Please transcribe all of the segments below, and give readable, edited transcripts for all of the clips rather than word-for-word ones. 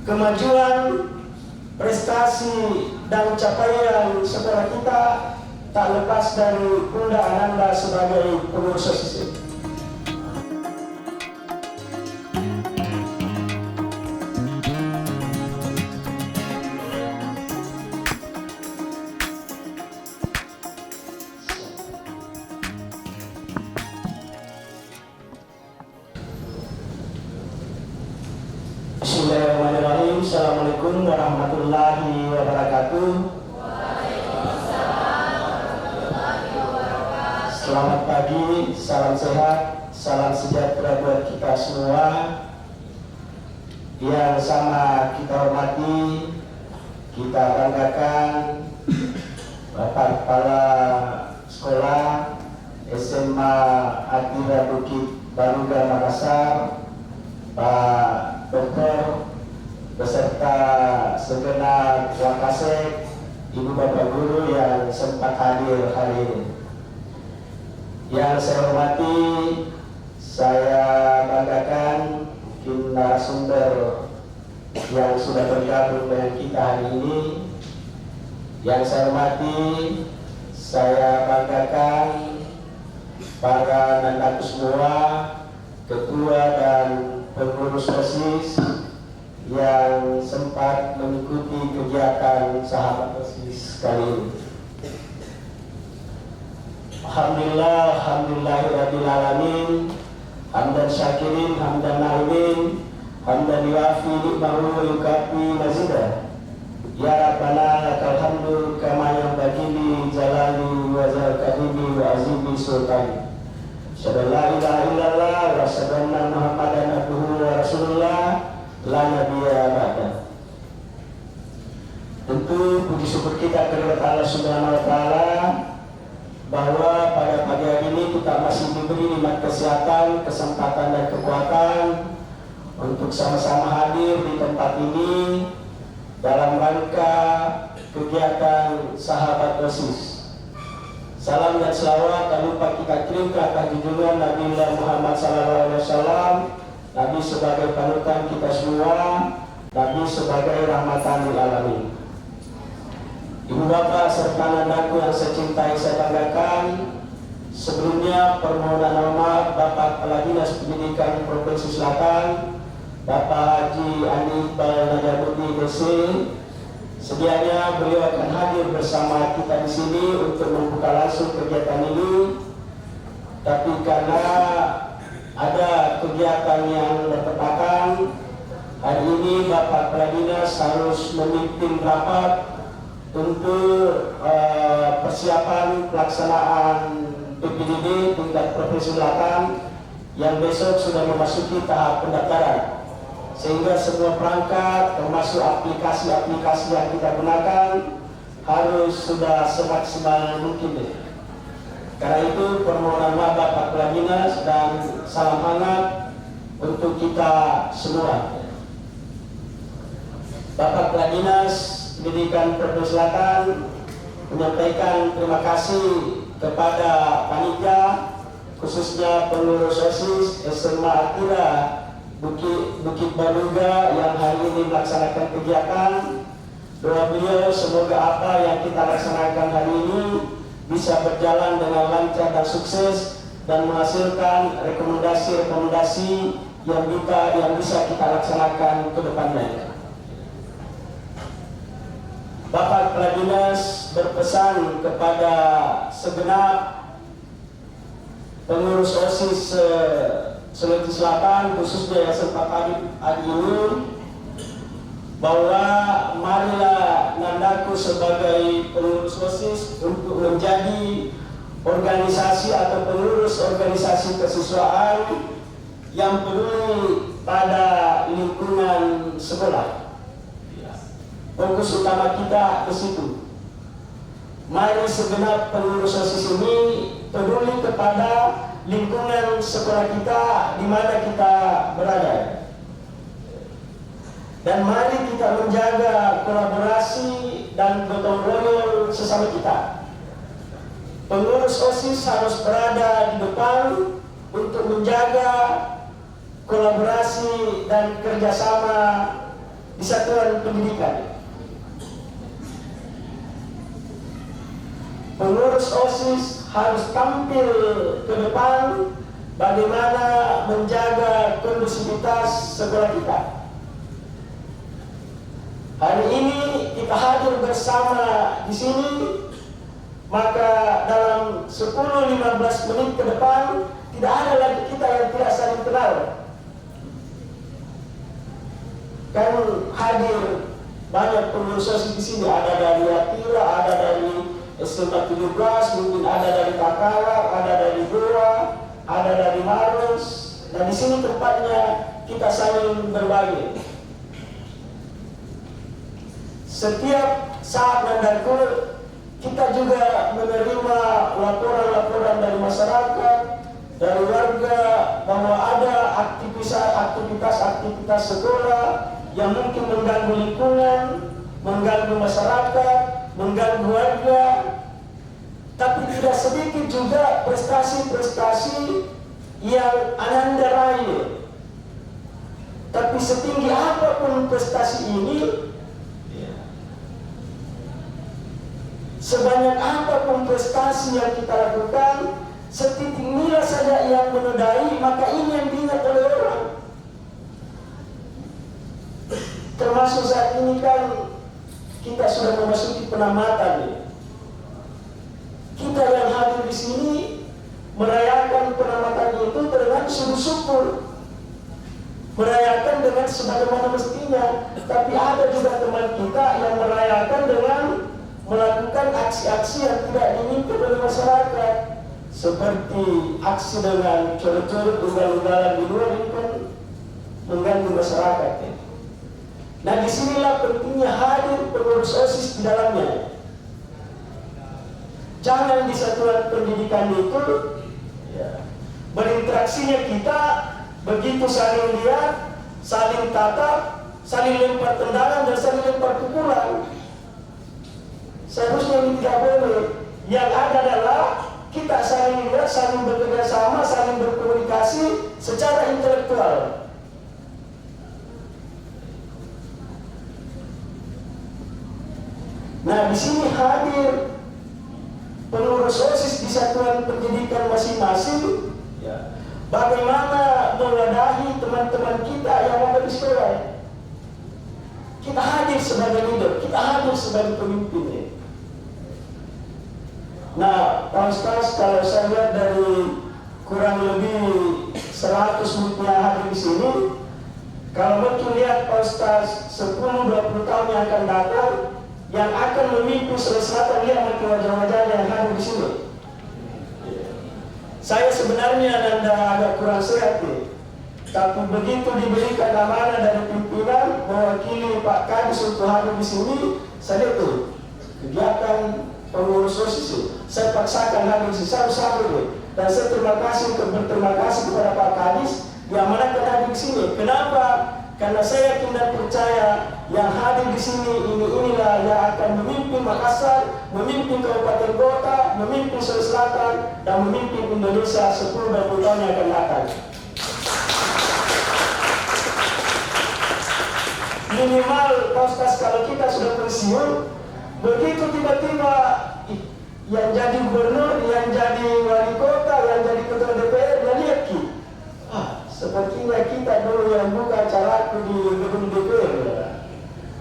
kemajuan, prestasi dan capaian sekolah kita tak lepas dari Bunda Ananda sebagai pengurus OSIS. Bismillahirrahmanirrahim. Assalamualaikum warahmatullahi wabarakatuh. Selamat pagi, salam sehat, salam sejahtera buat kita semua. Yang sama kita hormati, kita banggakan Bapak Kepala Sekolah SMA Atira Bukit Baruga Makassar, Pak Dokter beserta segenap Wakasek, Ibu Bapak Guru yang sempat hadir hari ini. Yang saya hormati, saya banggakan mungkin narasumber yang sudah bergabung dengan kita hari ini. Yang saya hormati, saya banggakan para nandaku semua, ketua dan pengurus OSIS yang sempat mengikuti kegiatan sahabat OSIS kali ini. Alhamdulillahirabbil alamin, hamdan syakirin, hamdan na'imin, hamdan yuafi ni'mahu wa yukafi mazidah. Ya Rabbana lakal hamdu kama yanbaghi li jalali wa zarqadimi wa azimi sultani. Asyhadu an la ilaha illallah wa asyhadu anna Muhammadan abduhu wa rasulullah la nabiyya ba'da. Tentu puji syukur kita kepada Allah Subhanahu wa taala bahwa pada pagi hari ini kita masih diberi nikmat kesehatan, kesempatan dan kekuatan untuk sama-sama hadir di tempat ini dalam rangka kegiatan sahabat OSIS. Salam dan selawat tak lupa kita kirim ke atas junjungan Nabi Muhammad SAW, Nabi sebagai panutan kita semua, Nabi sebagai rahmatan lil alamin. Ibu bapak serta anakku yang saya cintai, saya banggakan. Sebelumnya permohonan maaf Bapak Kepala Dinas Pendidikan Provinsi Selatan, Bapak Haji Andi Iqbal Najamuddin DC. Sedianya beliau akan hadir bersama kita di sini untuk membuka langsung kegiatan ini. Tapi karena ada kegiatan yang bertepatan, hari ini Bapak Kepala Dinas harus memimpin rapat untuk persiapan pelaksanaan PPDB tingkat Provinsi Selatan yang besok sudah memasuki tahap pendaftaran, sehingga semua perangkat termasuk aplikasi-aplikasi yang kita gunakan harus sudah semaksimal mungkin. Karena itu permohonan maaf Bapak Kepala Dinas dan salam hangat untuk kita semua. Bapak Kepala Dinas Pendidikan Provinsi Selatan menyampaikan terima kasih kepada panitia, khususnya pengurus OSIS SMA Atira Bukit Baruga yang hari ini melaksanakan kegiatan. Doa beliau semoga apa yang kita laksanakan hari ini bisa berjalan dengan lancar dan sukses dan menghasilkan rekomendasi-rekomendasi yang bisa kita laksanakan ke depannya. Bapak Kepala Dinas berpesan kepada segenap pengurus OSIS Sulawesi Selatan, khususnya yang sempat hadir hari ini, bahwa marilah nandaku sebagai pengurus OSIS untuk menjadi organisasi atau pengurus organisasi kesiswaan yang peduli pada lingkungan sekolah. Fokus utama kita ke situ. Mari segenap pengurus OSIS ini peduli kepada lingkungan sekolah kita di mana kita berada. Dan mari kita menjaga kolaborasi dan gotong royong sesama kita. Pengurus OSIS harus berada di depan untuk menjaga kolaborasi dan kerjasama di satuan pendidikan. Pengurus OSIS harus tampil ke depan bagaimana menjaga kondusivitas sekolah kita. Hari ini kita hadir bersama di sini, maka dalam 10-15 menit ke depan tidak ada lagi kita yang tidak saling kenal. Kan hadir banyak pengurus OSIS di sini, ada dari Atira, ada dari SMA 17, mungkin ada dari Takala, ada dari Goa, ada dari Maros. Dan di sini tempatnya kita saling berbagi. Setiap saat mendakul kita juga menerima laporan-laporan dari masyarakat, dari warga bahwa ada aktivitas sekolah yang mungkin mengganggu lingkungan, mengganggu masyarakat, mengganggu warga. Tapi tidak sedikit juga prestasi-prestasi yang Ananda raih. Tapi setinggi apapun prestasi ini, sebanyak apapun prestasi yang kita lakukan, setitik nila saja yang menodai, maka ini yang diingat oleh orang. Termasuk saat ini kan kita sudah memasuki penamatan. Kita yang hadir di sini merayakan penamatan itu dengan syukur, merayakan dengan sebagaimana mestinya. Tapi ada juga teman kita yang merayakan dengan melakukan aksi-aksi yang tidak diinginkan oleh masyarakat, seperti aksi dengan coret-coret ugal-ugalan di luar, ini kan mengganggu masyarakat. Nah, disinilah pentingnya hadir pengurus OSIS di dalamnya. Jangan di satuan pendidikan itu berinteraksinya kita begitu saling lihat, saling tatap, saling lempar tendangan dan saling lempar pukulan. Seharusnya ini tidak boleh. Yang ada adalah kita saling lihat, saling bekerja sama, saling berkomunikasi secara intelektual. Nah, di sini hadir pengurus OSIS di satuan pendidikan masing-masing, bagaimana mewadahi teman-teman kita yang ada di sekolah. Kita hadir sebagai leader, kita hadir sebagai pemimpin. Nah, Pak Ustaz, kalau saya lihat dari kurang lebih 100 menit yang hadir di sini, kalau mungkin lihat Pak Ustaz 10-20 tahun yang akan datang, yang akan memimpin Sulawesi Selatan, lihat mungkin wajah-wajah yang hadir di sini. Saya sebenarnya agak kurang sehat nih, tapi begitu diberikan amanah dari pimpinan mewakili Pak Kadis untuk hadir di sini, saya lihat tuh kegiatan pengurus OSIS, saya paksakan hadir di sini satu-satu. Dan saya berterima kasih kepada Pak Kadis yang amanahkan hadir di sini. Kenapa? Karena saya yakin dan percaya yang hadir di sini inilah yang akan memimpin Makassar, memimpin Kabupaten Kota, memimpin Sulawesi Selatan, dan memimpin Indonesia 10-20 tahun yang akan datang. Minimal, Pak Ustaz, kalau kita sudah pensiun, begitu tiba-tiba yang jadi gubernur, yang jadi wali kota, yang jadi ketua DPR, dan lihat ki, sepertinya kita dulu yang buka acaraku di gedung DPR.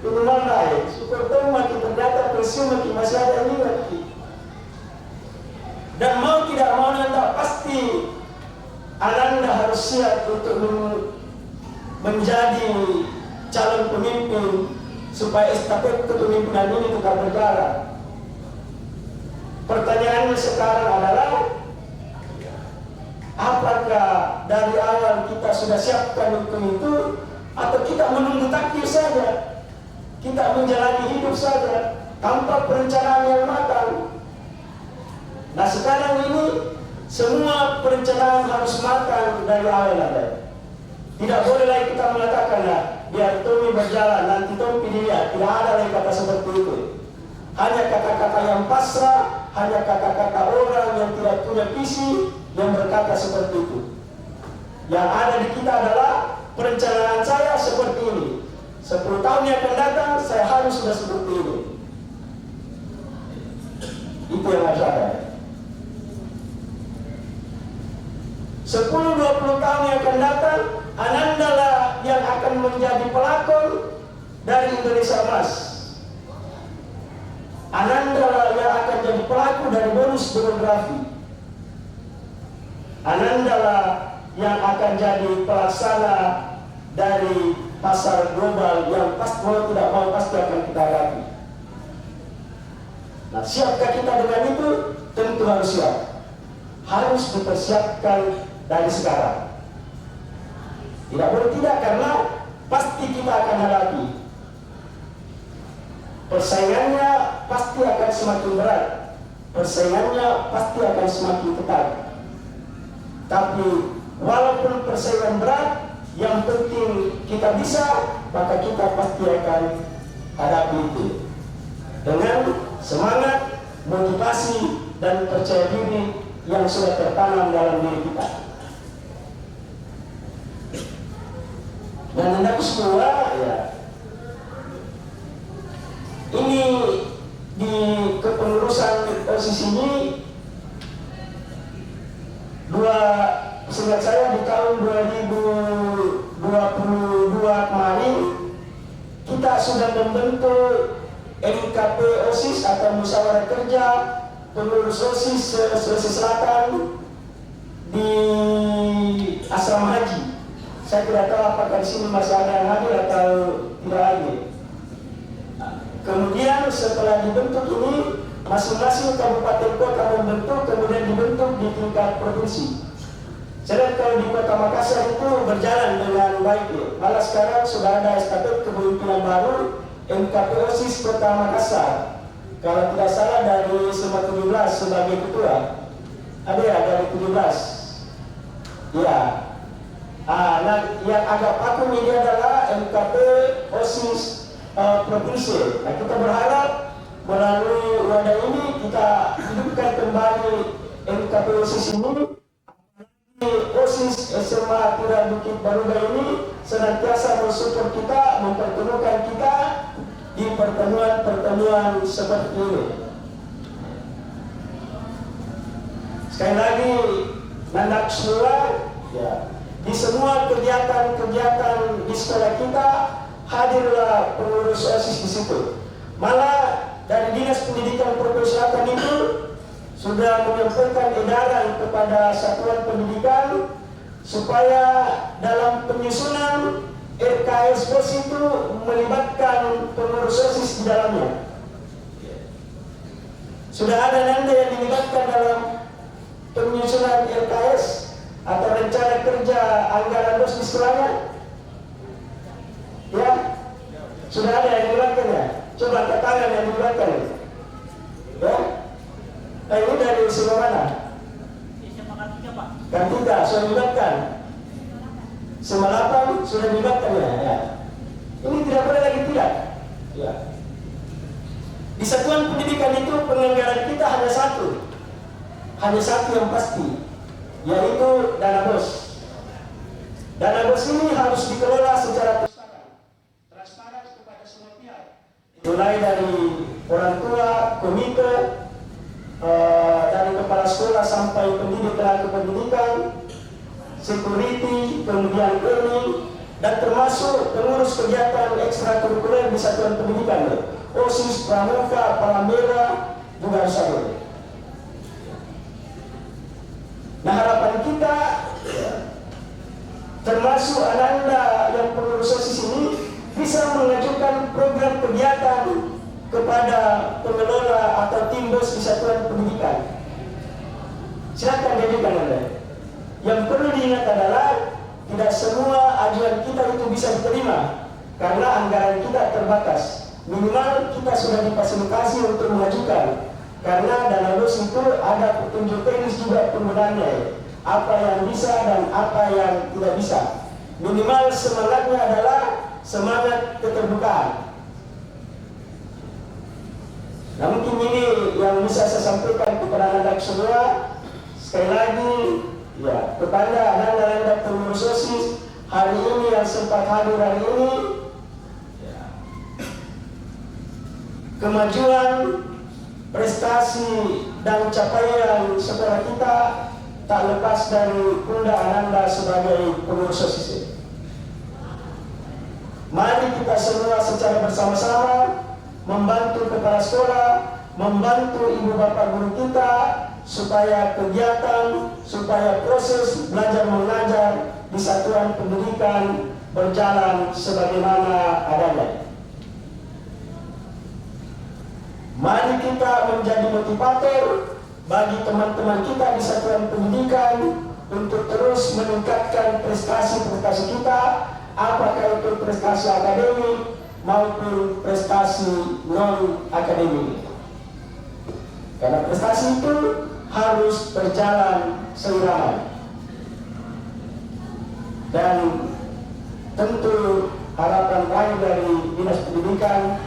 Ini mana syukur tahu makin ternyata pensiun makin masih ada yang ingat. Dan mau tidak mau Anda pasti Anda harus siap untuk menjadi calon pemimpin supaya estafet kepemimpinan ini tetap berjalan. Pertanyaannya sekarang adalah, apakah dari awal kita sudah siapkan untuk itu, atau kita menunggu takdir saja, kita menjalani hidup saja tanpa perencanaan yang matang? Nah, sekarang ini semua perencanaan harus matang dari awal ada. Tidak boleh lagi kita mengatakan, biar Tommy berjalan, nanti Tommy dilihat. Tidak ada lagi kata seperti itu. Hanya kata-kata yang pasrah, hanya kata-kata orang yang tidak punya visi yang berkata seperti itu. Yang ada di kita adalah perencanaan saya seperti ini. 10 tahun yang akan datang saya harus sudah seperti ini. Itu yang harus ada. 10-20 tahun yang akan datang, Ananda lah yang akan menjadi pelakon dari Indonesia Emas. Ananda lah yang akan jadi pelaku dari bonus demografi. Ananda lah yang akan jadi pelaksana dari pasar global yang pasti mau tidak mau pasti akan kita hadapi. Nah, siapkah kita dengan itu? Tentu harus siap. Harus dipersiapkan dari sekarang. Tidak boleh tidak, karena pasti kita akan hadapi. Persaingannya pasti akan semakin berat. Persaingannya pasti akan semakin ketat. Tapi walaupun persaingan berat, yang penting kita bisa, maka kita pasti akan hadapi itu dengan semangat, motivasi, dan percaya diri yang sudah tertanam dalam diri kita. Dan hendak semua, ya, ini di kepengurusan OSIS ini seingat saya di tahun 2022 kemarin kita sudah membentuk MKP OSIS atau musyawarah kerja pengurus OSIS Sulawesi Selatan di asrama haji. Saya tidak tahu apakah di sini masih ada yang hadir atau tidak hadir. Kemudian setelah dibentuk ini, masing-masing kabupaten kota membentuk, kemudian dibentuk di tingkat provinsi. Saya lihat kalau di Kota Makassar itu berjalan dengan baik, ya. Malah sekarang sudah ada estafet kepemimpinan baru MKP OSIS Kota Makassar. Kalau tidak salah dari Sema 17 sebagai ketua. Ada ya dari 17. Ya. Nah, yang agak pakem ini adalah MKP OSIS provinsi. Nah, kita berharap melalui wadah ini kita hidupkan kembali MKP OSIS ini. OSIS SMA Tira Bukit Baruga ini senantiasa mensupport kita, mempertemukan kita di pertemuan-pertemuan seperti ini. Sekali lagi, nandak semua, ya, di semua kegiatan-kegiatan di sekolah kita hadirlah pengurus OSIS di situ. Malah dari Dinas Pendidikan Provinsi Selatan itu sudah menyampaikan edaran kepada satuan pendidikan supaya dalam penyusunan RKS POS itu melibatkan pengurus OSIS di dalamnya. Sudah ada nanda yang dilibatkan dalam penyusunan RKS atau rencana kerja anggaran BOS di sekolahnya? Ya? Sudah ada yang dilibatkan ya? Coba angkat tangan yang dilibatkan. Ya? Nah, ini dari usia mana? Kantika sudah dilibatkan. Semalapan sudah dilibatkan ya. Ini tidak boleh lagi tidak. Ya. Di satuan pendidikan itu penganggaran kita hanya satu yang pasti, yaitu dana BOS. Dana BOS ini harus dikelola secara transparan kepada semua pihak, mulai dari orang tua, komite, dari kepala sekolah sampai pendidik tenaga pendidikan, security, kemudian cleaning, dan termasuk pengurus kegiatan ekstrakurikuler di satuan pendidikan, OSIS, Pramuka, Palamera, juga harus ada. Nah, harapan kita, termasuk Ananda yang pengurus OSIS ini, bisa mengajukan program kegiatan kepada pengelola atau tim BOS di satuan pendidikan. Silakan jadikan Anda. Yang perlu diingat adalah tidak semua ajuan kita itu bisa diterima karena anggaran kita terbatas. Minimal kita sudah difasilitasi untuk mengajukan, karena dana BOS itu ada petunjuk teknis juga penggunaannya, apa yang bisa dan apa yang tidak bisa. Minimal semangatnya adalah semangat keterbukaan. Nah, mungkin ini yang bisa saya sampaikan kepada Anda semua. Sekali lagi, ya, kepada Anda pengurus OSIS hari ini yang sempat hadir hari ini, kemajuan, prestasi dan capaian sekolah kita tak lepas dari Bunda Ananda sebagai pengurus OSIS. Mari kita semua secara bersama-sama membantu kepala sekolah, membantu ibu bapak guru kita supaya kegiatan, supaya proses belajar mengajar di satuan pendidikan berjalan sebagaimana adanya. Mari kita menjadi motivator bagi teman-teman kita di satuan pendidikan untuk terus meningkatkan prestasi-prestasi kita, apakah itu prestasi akademik maupun prestasi non-akademik. Karena prestasi itu harus berjalan seirama. Dan tentu harapan lain dari Dinas Pendidikan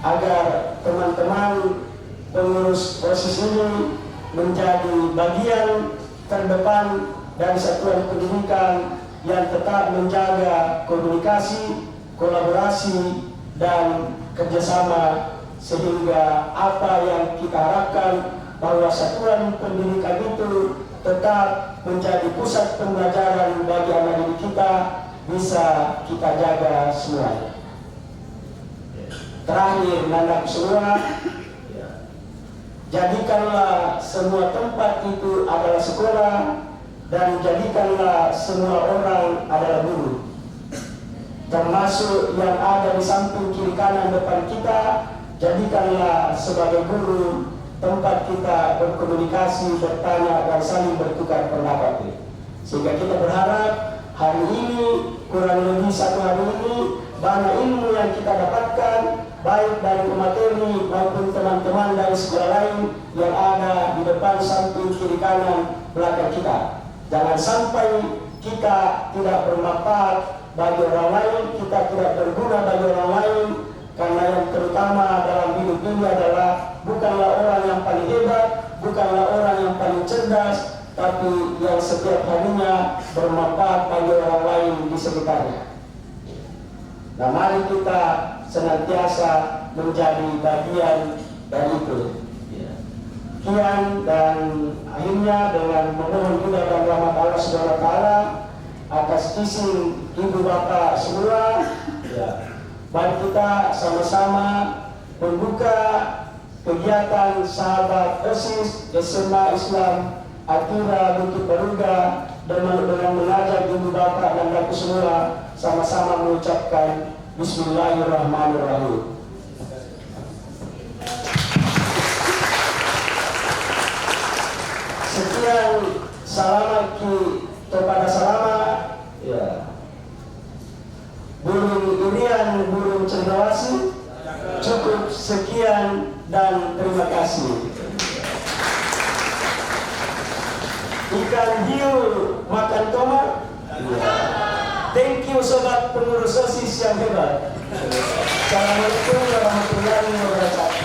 agar teman-teman pengurus OSIS ini menjadi bagian terdepan dari satuan pendidikan yang tetap menjaga komunikasi, kolaborasi, dan kerjasama sehingga apa yang kita harapkan bahwa satuan pendidikan itu tetap menjadi pusat pembelajaran bagi anak didik kita bisa kita jaga semuanya. Terakhir, nanda semua, jadikanlah semua tempat itu adalah sekolah dan jadikanlah semua orang adalah guru, termasuk yang ada di samping kiri kanan depan kita. Jadikanlah sebagai guru tempat kita berkomunikasi, bertanya, dan saling bertukar pendapat. Sehingga kita berharap hari ini, kurang lebih satu hari ini, banyak ilmu yang kita dapatkan, baik dari pemateri maupun teman-teman dari sekolah lain yang ada di depan, samping, kiri, kanan, belakang kita. Jangan sampai kita tidak bermanfaat bagi orang lain, kita tidak berguna bagi orang lain, karena yang terutama dalam hidup ini adalah bukanlah orang yang paling hebat, bukanlah orang yang paling cerdas, tapi yang setiap harinya bermanfaat bagi orang lain di sekitarnya. Nah, mari kita senantiasa menjadi bagian dari itu. Sekian, dan akhirnya dengan memohon juga dan rahmat Allah Subhanahu wa Ta'ala atas izin ibu bapak semua, mari kita sama-sama membuka kegiatan sahabat OSIS SMA Islam Atira Bukit Baruga dengan mengajak ibu bapak dan bapak semua sama-sama mengucapkan Bismillahirrahmanirrahim. Sekian, salamat kepada salama, burung durian, burung cendrawasih. Cukup sekian dan terima kasih. Ikan hiu makan tomat. Thank you sobat pengurus OSIS yang hebat. Assalamualaikum warahmatullahi wabarakatuh.